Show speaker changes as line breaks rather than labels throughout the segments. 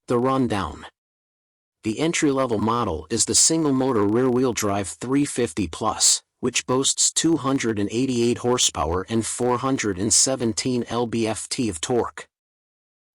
The rundown. The entry-level model is the single-motor rear-wheel drive 350 Plus, which boasts 288 horsepower and 417 lb-ft of torque.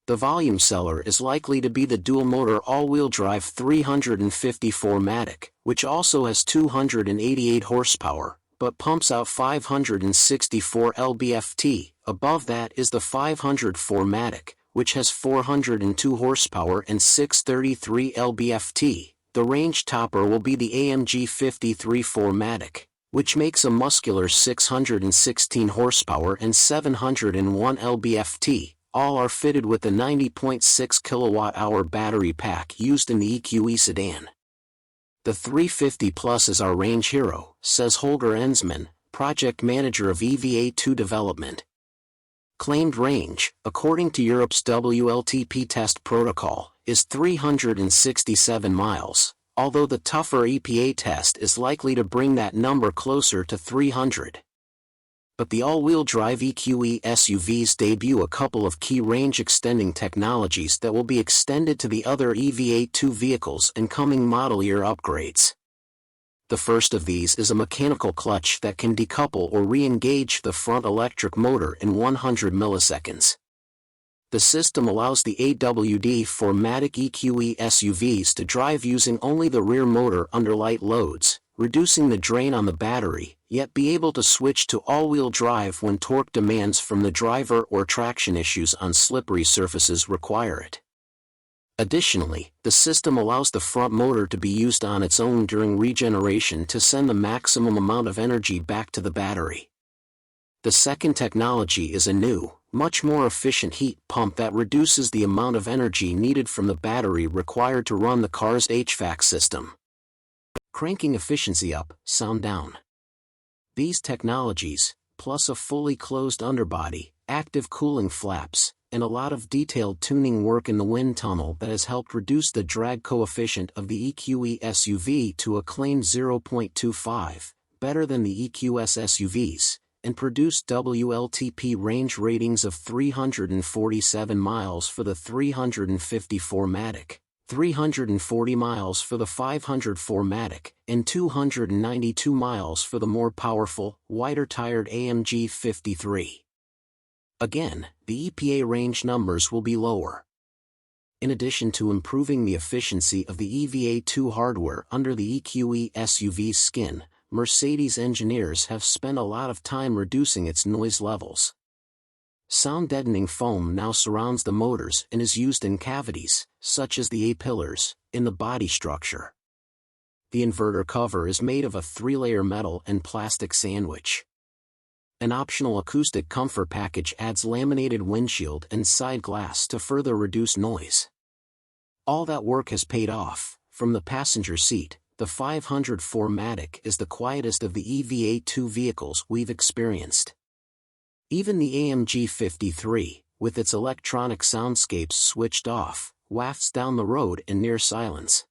The volume seller is likely to be the dual-motor all-wheel drive 354 Matic, which also has 288 horsepower, but pumps out 564 lb-ft. Above that is the 504 Matic, which has 402 horsepower and 633 lb-ft. The range topper will be the AMG 53 4MATIC, which makes a muscular 616 horsepower and 701 lb-ft. All are fitted with the 90.6 kWh battery pack used in the EQE sedan. The 350 Plus is our range hero, says Holger Ensman, project manager of EVA2 development. Claimed range, according to Europe's WLTP test protocol, is 367 miles, although the tougher EPA test is likely to bring that number closer to 300. But the all-wheel drive EQE SUVs debut a couple of key range-extending technologies that will be extended to the other EVA2 vehicles and coming model year upgrades. The first of these is a mechanical clutch that can decouple or re-engage the front electric motor in 100 milliseconds. The system allows the AWD 4MATIC EQE SUVs to drive using only the rear motor under light loads, reducing the drain on the battery, yet be able to switch to all-wheel drive when torque demands from the driver or traction issues on slippery surfaces require it. Additionally, the system allows the front motor to be used on its own during regeneration to send the maximum amount of energy back to the battery. The second technology is a new, much more efficient heat pump that reduces the amount of energy needed from the battery required to run the car's HVAC system. Cranking efficiency up, sound down. These technologies, plus a fully closed underbody, active cooling flaps, and a lot of detailed tuning work in the wind tunnel that has helped reduce the drag coefficient of the EQE SUV to a claimed 0.25, better than the EQS SUVs, and produced WLTP range ratings of 347 miles for the 354 Matic, 340 miles for the 504 Matic, and 292 miles for the more powerful, wider-tired AMG 53. Again, the EPA range numbers will be lower. In addition to improving the efficiency of the EVA2 hardware under the EQE SUV's skin, Mercedes engineers have spent a lot of time reducing its noise levels. Sound-deadening foam now surrounds the motors and is used in cavities, such as the A-pillars, in the body structure. The inverter cover is made of a 3-layer metal and plastic sandwich. An optional acoustic comfort package adds laminated windshield and side glass to further reduce noise. All that work has paid off. From the passenger seat, the 504 Matic is the quietest of the EVA2 vehicles we've experienced. Even the AMG 53, with its electronic soundscapes switched off, wafts down the road in near silence.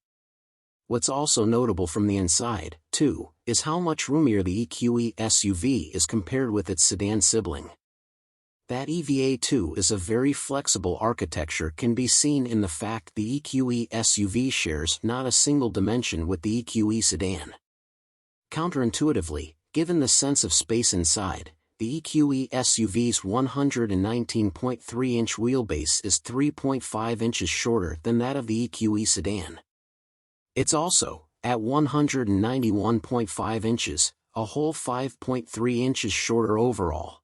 What's also notable from the inside, too, is how much roomier the EQE SUV is compared with its sedan sibling. That EVA2 is a very flexible architecture can be seen in the fact the EQE SUV shares not a single dimension with the EQE sedan. Counterintuitively, given the sense of space inside, the EQE SUV's 119.3-inch wheelbase is 3.5 inches shorter than that of the EQE sedan. It's also, at 191.5 inches, a whole 5.3 inches shorter overall.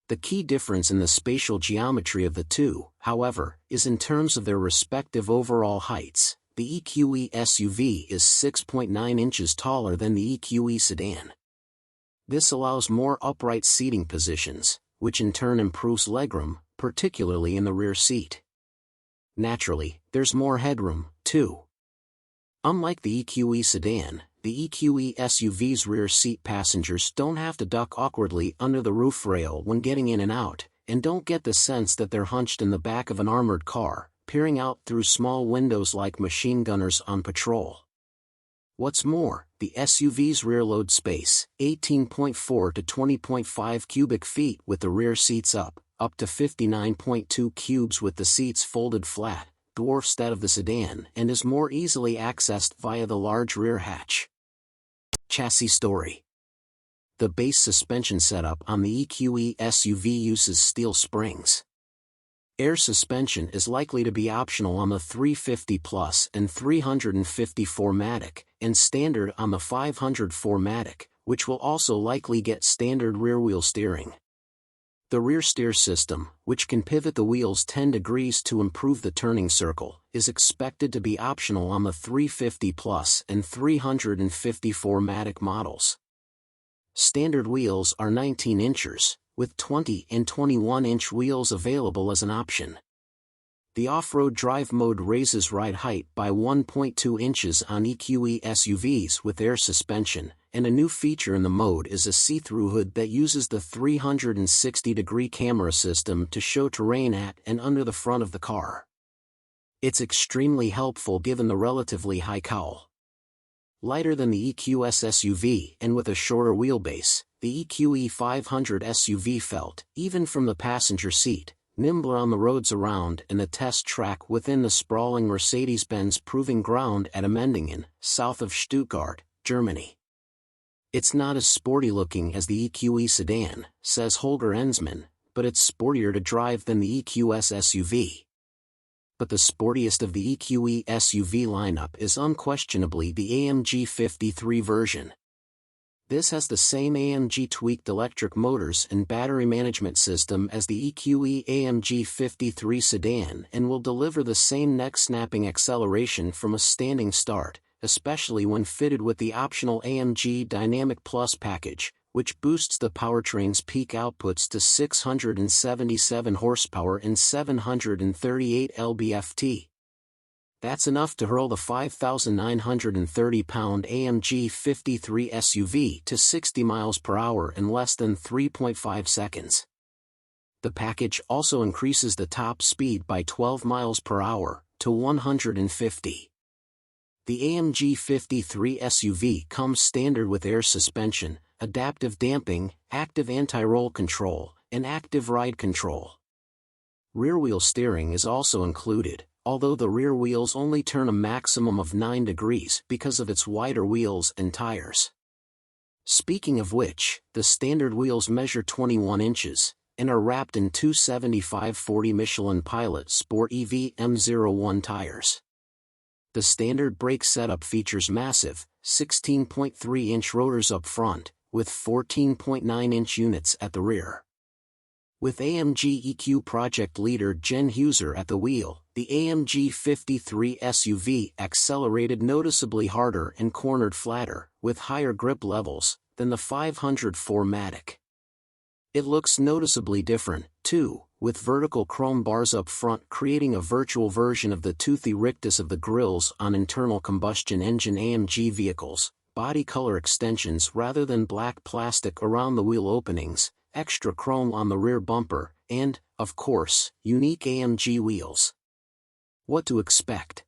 The key difference in the spatial geometry of the two, however, is in terms of their respective overall heights. The EQE SUV is 6.9 inches taller than the EQE sedan. This allows more upright seating positions, which in turn improves legroom, particularly in the rear seat. Naturally, there's more headroom, too. Unlike the EQE sedan, the EQE SUV's rear seat passengers don't have to duck awkwardly under the roof rail when getting in and out, and don't get the sense that they're hunched in the back of an armored car, peering out through small windows like machine gunners on patrol. What's more, the SUV's rear load space, 18.4 to 20.5 cubic feet with the rear seats up to 59.2 cubes with the seats folded flat, dwarfs that of the sedan and is more easily accessed via the large rear hatch. Chassis story. The base suspension setup on the EQE SUV uses steel springs. Air suspension is likely to be optional on the 350 Plus and 350 4MATIC, and standard on the 500 4MATIC, which will also likely get standard rear-wheel steering. The rear steer system, which can pivot the wheels 10 degrees to improve the turning circle, is expected to be optional on the 350 Plus and 350 4MATIC models. Standard wheels are 19 inches, with 20 and 21-inch wheels available as an option. The off-road drive mode raises ride height by 1.2 inches on EQE SUVs with air suspension, and a new feature in the mode is a see-through hood that uses the 360-degree camera system to show terrain at and under the front of the car. It's extremely helpful given the relatively high cowl. Lighter than the EQS SUV and with a shorter wheelbase, the EQE500 SUV felt, even from the passenger seat, nimbler on the roads around and the test track within the sprawling Mercedes-Benz proving ground at Emmendingen, south of Stuttgart, Germany. It's not as sporty-looking as the EQE sedan, says Holger Ensman, but it's sportier to drive than the EQS SUV. But the sportiest of the EQE SUV lineup is unquestionably the AMG 53 version. This has the same AMG tweaked electric motors and battery management system as the EQE AMG 53 sedan and will deliver the same neck-snapping acceleration from a standing start, especially when fitted with the optional AMG Dynamic Plus package, which boosts the powertrain's peak outputs to 677 horsepower and 738 lb-ft. That's enough to hurl the 5,930-pound AMG 53 SUV to 60 miles per hour in less than 3.5 seconds. The package also increases the top speed by 12 miles per hour, to 150. The AMG 53 SUV comes standard with air suspension, adaptive damping, active anti-roll control, and active ride control. Rear-wheel steering is also included, although the rear wheels only turn a maximum of 9 degrees because of its wider wheels and tires. Speaking of which, the standard wheels measure 21 inches, and are wrapped in 275/40 Michelin Pilot Sport EV M01 tires. The standard brake setup features massive, 16.3-inch rotors up front, with 14.9-inch units at the rear. With AMG EQ project leader Jen Huser at the wheel, the AMG 53 SUV accelerated noticeably harder and cornered flatter, with higher grip levels, than the 500 4MATIC. It looks noticeably different, too, with vertical chrome bars up front creating a virtual version of the toothy rictus of the grilles on internal combustion engine AMG vehicles, body color extensions rather than black plastic around the wheel openings, extra chrome on the rear bumper, and, of course, unique AMG wheels. What to expect?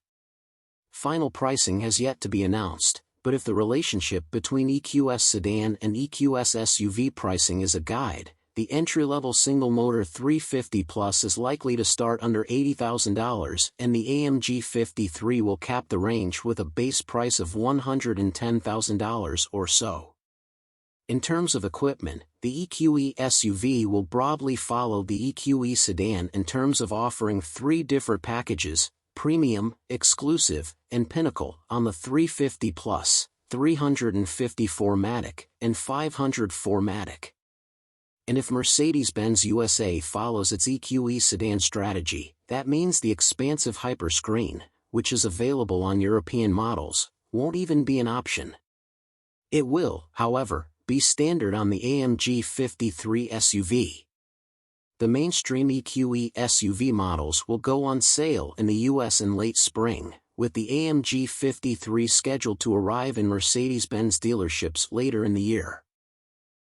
Final pricing has yet to be announced, but if the relationship between EQS sedan and EQS SUV pricing is a guide, the entry-level single-motor 350 Plus is likely to start under $80,000 and the AMG 53 will cap the range with a base price of $110,000 or so. In terms of equipment, the EQE SUV will broadly follow the EQE sedan in terms of offering 3 different packages: Premium, Exclusive, and Pinnacle on the 350 Plus, 350 4MATIC, and 500 4MATIC. And if Mercedes-Benz USA follows its EQE sedan strategy, that means the expansive Hyperscreen, which is available on European models, won't even be an option. It will, however, be standard on the AMG 53 SUV. The mainstream EQE SUV models will go on sale in the US in late spring, with the AMG 53 scheduled to arrive in Mercedes-Benz dealerships later in the year.